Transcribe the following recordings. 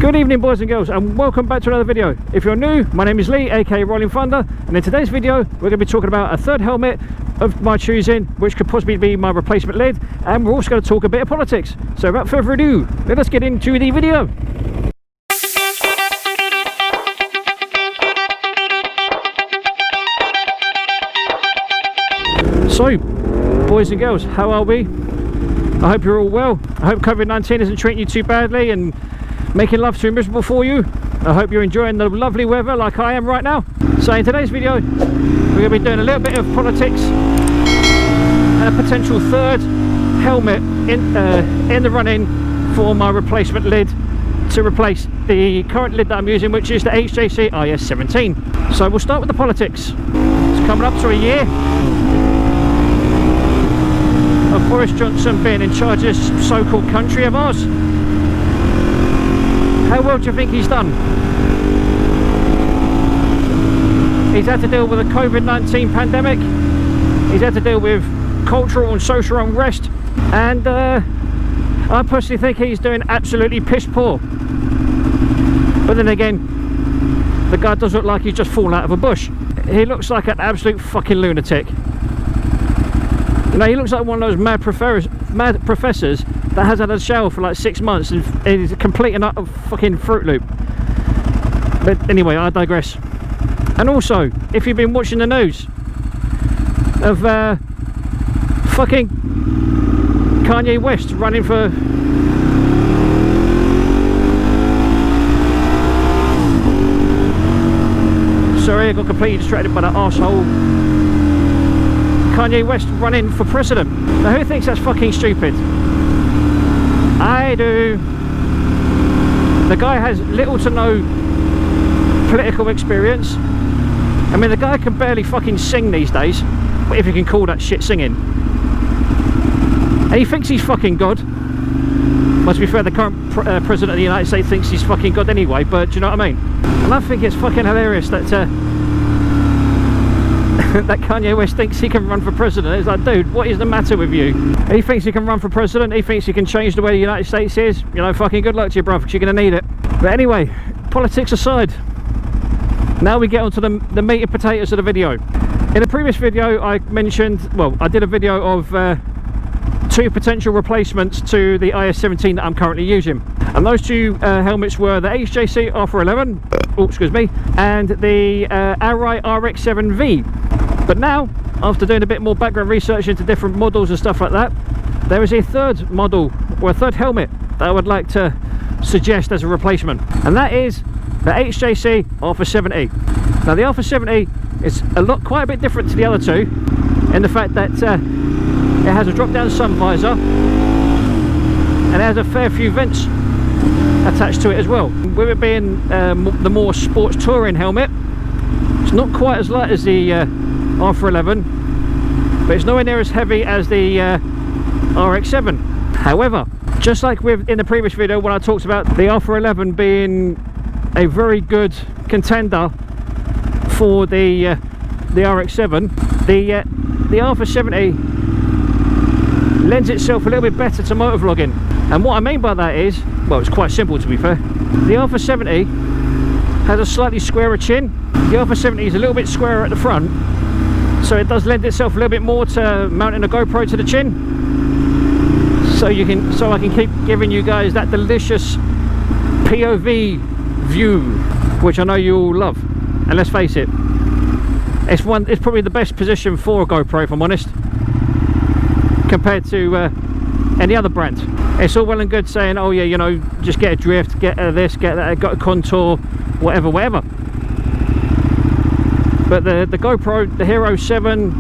Good evening, boys and girls, and welcome back to another video. If you're new, my name is Lee, aka Rollin Thunder, and in today's video we're going to be talking about a third helmet of my choosing, which could possibly be my replacement lid, and we're also going to talk a bit of politics. So without further ado, let us get into the video. So, boys and girls, how are we? I hope you're all well. I hope COVID-19 isn't treating you too badly and making life too miserable for you. I hope you're enjoying the lovely weather like I am right now. So in today's video, we're going to be doing a little bit of politics and a potential third helmet in the running for my replacement lid to replace the current lid that I'm using, which is the HJC RPHA. So we'll start with the politics. It's coming up to a year of Boris Johnson being in charge of this so-called country of ours. How well do you think he's done? He's had to deal with the COVID-19 pandemic, he's had to deal with cultural and social unrest, and I personally think he's doing absolutely piss poor. But then again, the guy does look like he's just fallen out of a bush. He looks like an absolute fucking lunatic. You know, he looks like one of those mad professors that has had a shower for like 6 months and is a complete and utter fucking Fruit Loop. But anyway, I digress. And also, if you've been watching the news of fucking Kanye West running for sorry, I got completely distracted by that arsehole. Kanye West running for president. Now who thinks that's fucking stupid? I do. The guy has little to no political experience. I mean, the guy can barely fucking sing these days, if you can call that shit singing. And he thinks he's fucking God. Well, to be fair, the current president of the United States thinks he's fucking God anyway, but do you know what I mean? And I think it's fucking hilarious that that Kanye West thinks he can run for president. It's like, dude, what is the matter with you? He thinks he can run for president, he thinks he can change the way the United States is. You know, fucking good luck to you, bruv, because you're going to need it. But anyway, politics aside, now we get onto the meat and potatoes of the video. In the previous video I mentioned, well, I did a video of two potential replacements to the IS-17 that I'm currently using, and those two helmets were the HJC RPHA, oh excuse me, and the Arai RX-7V. But now, after doing a bit more background research into different models and stuff like that, there is a third model, or a third helmet, that I would like to suggest as a replacement, and that is the HJC RPHA. Now the RPHA is quite a bit different to the other two, in the fact that it has a drop-down sun visor, and it has a fair few vents attached to it as well. With it being the more sports touring helmet, it's not quite as light as the R411, but it's nowhere near as heavy as the RX-7. However, just like in the previous video when I talked about the R411 being a very good contender for the RX-7, the RPHA lends itself a little bit better to motovlogging. And what I mean by that is, well, it's quite simple to be fair. The RPHA has a slightly squarer chin. The RPHA is a little bit squarer at the front, so it does lend itself a little bit more to mounting a GoPro to the chin. So I can keep giving you guys that delicious POV view, which I know you all love. And let's face it, it's probably the best position for a GoPro, if I'm honest, compared to any other brand. It's all well and good saying, oh yeah, you know, just get a drift, get this, get that, got a contour, whatever. But the GoPro, the Hero 7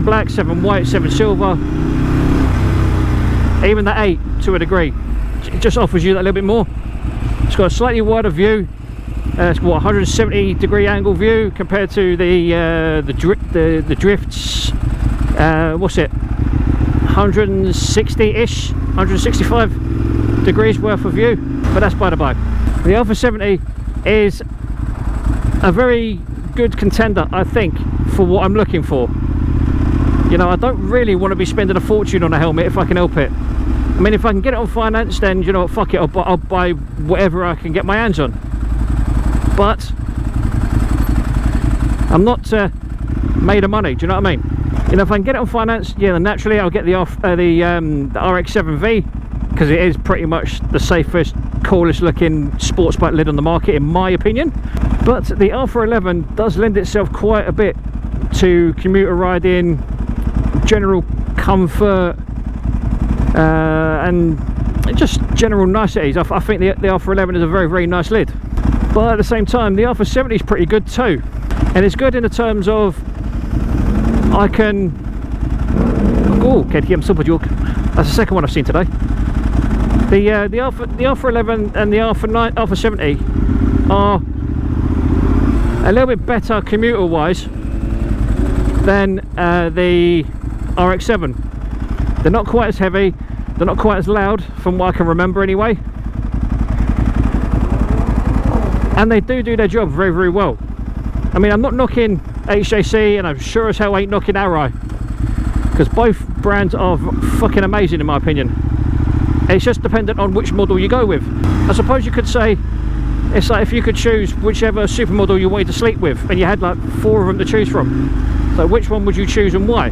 black, 7 white, 7 silver, even the 8 to a degree, it just offers you that little bit more. It's got a slightly wider view. It's got 170 degree angle view compared to the drifts. What's it? 160-ish, 165 degrees worth of view. But that's by the by. The RPHA is a very good contender, I think, for what I'm looking for. You know, I don't really want to be spending a fortune on a helmet if I can help it. I mean, if I can get it on finance, then you know what, fuck it, I'll buy whatever I can get my hands on. But I'm not made of money, do you know what I mean? You know, if I can get it on finance, yeah, then naturally I'll get the RX-7V, because it is pretty much the safest, coolest looking sports bike lid on the market, in my opinion. But the Alpha 11 does lend itself quite a bit to commuter riding, general comfort, and just general niceties. I think the Alpha 11 is a very, very nice lid. But at the same time, the Alpha 70 is pretty good too. And it's good in the terms of I can... Oh, KTM Super Duke. That's the second one I've seen today. The Alpha 11 and the Alpha 70 are a little bit better commuter wise than the RX-7. They're not quite as heavy, they're not quite as loud from what I can remember anyway, and they do their job very, very well. I mean, I'm not knocking HJC, and I'm sure as hell ain't knocking RPHA, because both brands are fucking amazing in my opinion. It's just dependent on which model you go with. I suppose you could say it's like if you could choose whichever supermodel you wanted to sleep with, and you had like 4 of them to choose from. So which one would you choose and why?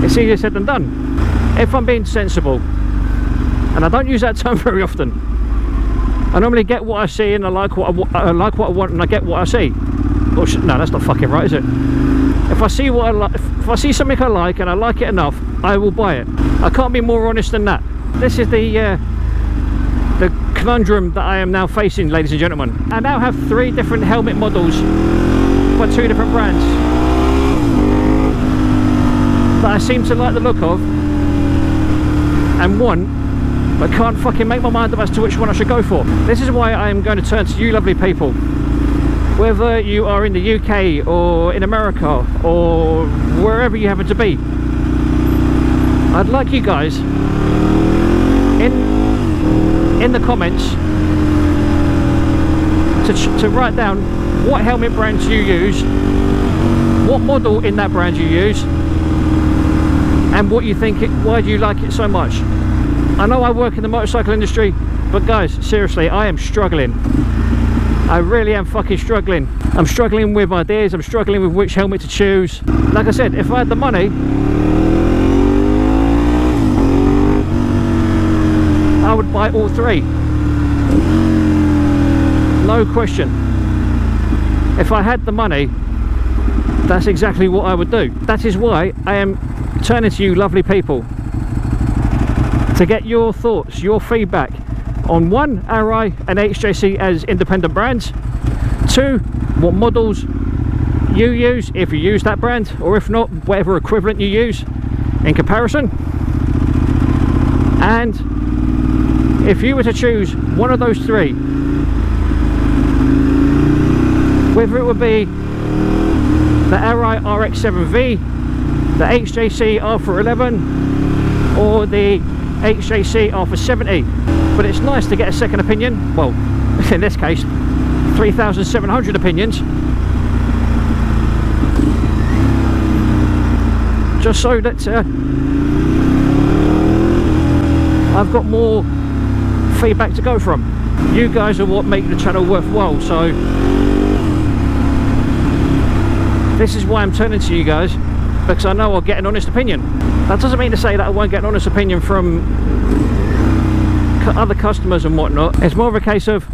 It's easier said than done. If I'm being sensible, and I don't use that term very often, I normally get what I see, and I like what I want, and I get what I see. Oh shit, no, that's not fucking right, is it? If I see what I like, if I see something I like and I like it enough, I will buy it. I can't be more honest than that. This is the conundrum that I am now facing, ladies and gentlemen. I now have 3 different helmet models by 2 different brands that I seem to like the look of and want, but can't fucking make my mind up as to which one I should go for. This is why I am going to turn to you lovely people. Whether you are in the UK or in America or wherever you happen to be, I'd like you guys in the comments to write down what helmet brands you use, what model in that brand you use, and what you think why do you like it so much. I know I work in the motorcycle industry, but guys, seriously, I am struggling. I really am fucking struggling. I'm struggling with ideas, I'm struggling with which helmet to choose. Like I said, if I had the money, I would buy all 3. No question. If I had the money, that's exactly what I would do. That is why I am turning to you lovely people to get your thoughts, your feedback on 1, RPHA and HJC as independent brands, 2, what models you use, if you use that brand, or if not, whatever equivalent you use in comparison. And if you were to choose one of those 3, whether it would be the RPHA RX-7V, the HJC Alpha 11, or the HJC Alpha 70, but it's nice to get a second opinion. Well, in this case, 3,700 opinions, just so that I've got more feedback to go from. You guys are what make the channel worthwhile, so this is why I'm turning to you guys, because I know I'll get an honest opinion. That doesn't mean to say that I won't get an honest opinion from other customers and whatnot. It's more of a case of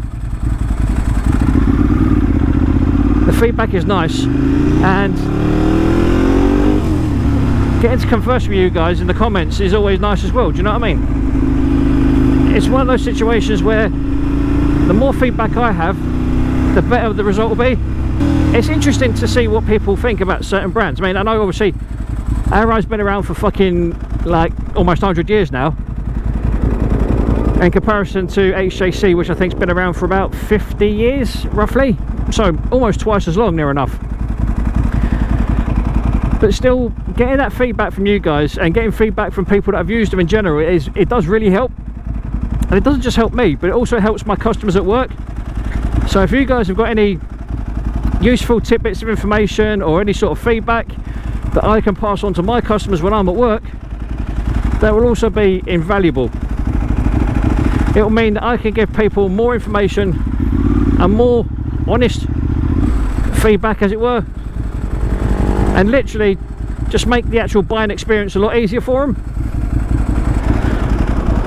the feedback is nice, and getting to converse with you guys in the comments is always nice as well. Do you know what I mean? It's one of those situations where the more feedback I have, the better the result will be. It's interesting to see what people think about certain brands. I mean, I know obviously RPHA's been around for fucking like almost 100 years now, in comparison to HJC, which I think's been around for about 50 years roughly, so almost twice as long, near enough. But still, getting that feedback from you guys and getting feedback from people that have used them in general, it does really help. And it doesn't just help me, but it also helps my customers at work. So if you guys have got any useful tidbits of information or any sort of feedback that I can pass on to my customers when I'm at work, that will also be invaluable. It will mean that I can give people more information and more honest feedback, as it were, and literally just make the actual buying experience a lot easier for them.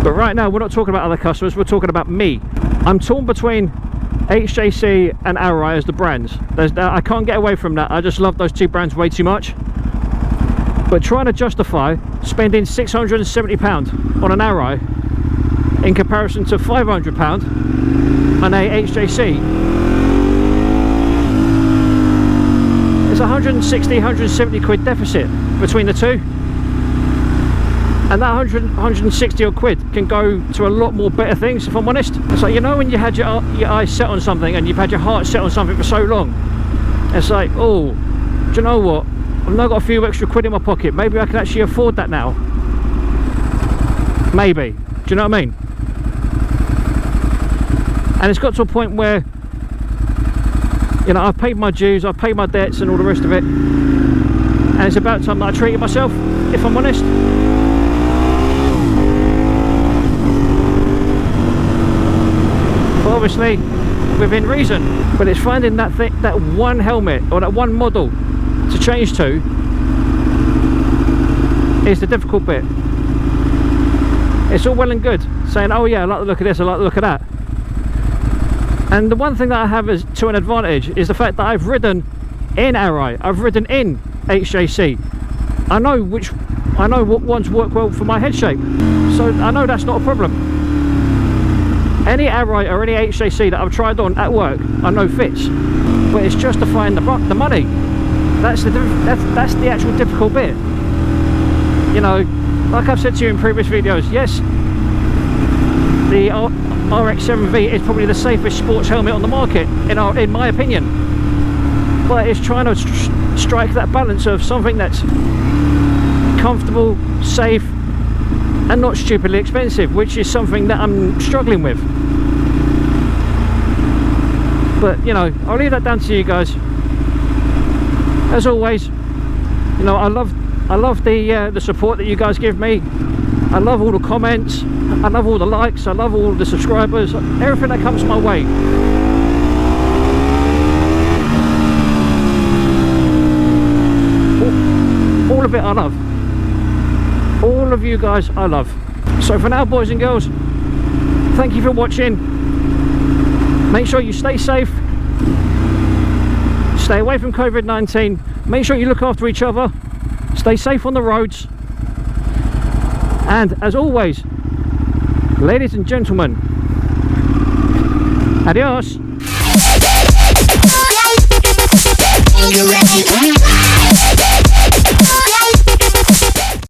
But right now we're not talking about other customers, we're talking about me. I'm torn between HJC and Arai as the brands. I can't get away from that. I just love those two brands way too much. But trying to justify spending £670 on an Arai in comparison to £500 on a HJC, it's 160, 170 quid deficit between the two. And that 160 odd quid can go to a lot more better things, if I'm honest. It's like, you know, when you had your eyes set on something and you've had your heart set on something for so long, it's like, oh, do you know what, I've now got a few extra quid in my pocket, maybe I can actually afford that now. Maybe, do you know what I mean? And it's got to a point where, you know, I've paid my dues, I've paid my debts and all the rest of it, and it's about time that I treated myself, if I'm honest. Obviously within reason, but it's finding that thing, that one helmet or that one model to change to is the difficult bit. It's all well and good saying, oh yeah, I like the look of this, I like the look of that, and the one thing that I have is to an advantage is the fact that I've ridden in Arai, I've ridden in HJC. I know what ones work well for my head shape, so I know that's not a problem. Any Arai or any HJC that I've tried on at work, I know fits, but it's justifying the money. That's the actual difficult bit. You know, like I've said to you in previous videos, yes, the RX-7V is probably the safest sports helmet on the market, in my opinion, but it's trying to strike that balance of something that's comfortable, safe, and not stupidly expensive, which is something that I'm struggling with. But you know, I'll leave that down to you guys. As always, you know, I love the support that you guys give me. I love all the comments, I love all the likes, I love all the subscribers, everything that comes my way. All of it I love. All of you guys I love. So for now, boys and girls, thank you for watching. Make sure you stay safe, stay away from COVID-19, make sure you look after each other, stay safe on the roads, and as always, ladies and gentlemen, adios.